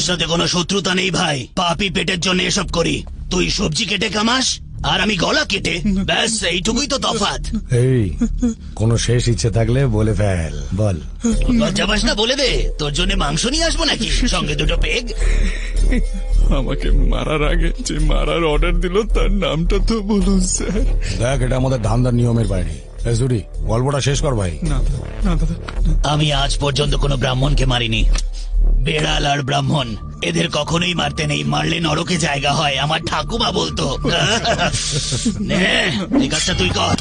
সাথে কোনো শত্রুতা নেই ভাই, পাপি পেটের জন্য এসব করি। তুই সবজি কেটে কামাস আর আমি গলা কেটে, ব্যাস এইটুকুই তো তফাৎ। এই কোনো শেষ ইচ্ছে থাকলে বলে ফেল, বল। লজ্জা পাস না, বলে দে। তোর জন্য মাংস নিয়ে আসবো নাকি, সঙ্গে দুটো পেগ? আমাকে মারার আগে যে মারার অর্ডার দিল তার নামটা তো বলুন স্যার। দেখ, এটা আমাদের ধান্দার নিয়মের বাইরে। জুড়ি, গল্পটা শেষ কর ভাই। না না দাদা, আমি আজ পর্যন্ত কোনো ব্রাহ্মণকে মারিনি। বেড়াল আর ব্রাহ্মণ এদের কখনোই মারতে নেই, মারলে নরকে জায়গা হয়, আমার ঠাকুমা বলতো। নে, এই কাজটা তুই কর।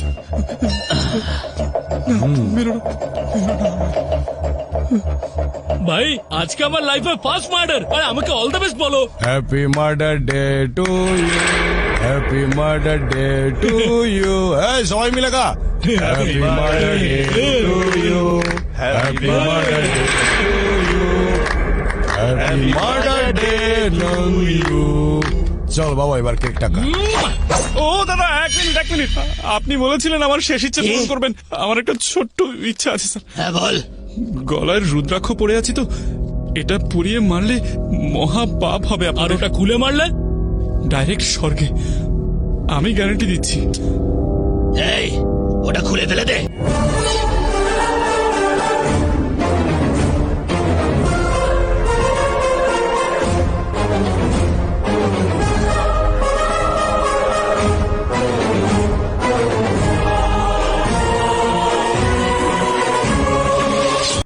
ভাই আজকে আমার লাইফে ফার্স্ট মার্ডার, আর আমাকে অল দ্য বেস্ট বলো। Happy murder day to you, happy murder day to you. এই সবাই মিলে গা, happy murder day to you, happy murder day to you, happy murder day to you. চল বাবা, এবার কেকটা খা। ও দাদা, এক মিনিট। আপনি বলেছিলেন আমার শেষ ইচ্ছে পূরণ করবেন। আমার একটা ছোট্ট ইচ্ছা আছে স্যার। হ্যাঁ বল। গলায় রুদ্রাক্ষ পড়ে আছি তো, এটা পুড়িয়ে মারলে মহা পাপ হবে। আর ওটা খুলে মারলে ডাইরেক্ট স্বর্গে, আমি গ্যারান্টি দিচ্ছি। এই ওটা খুলে ফেলে দে।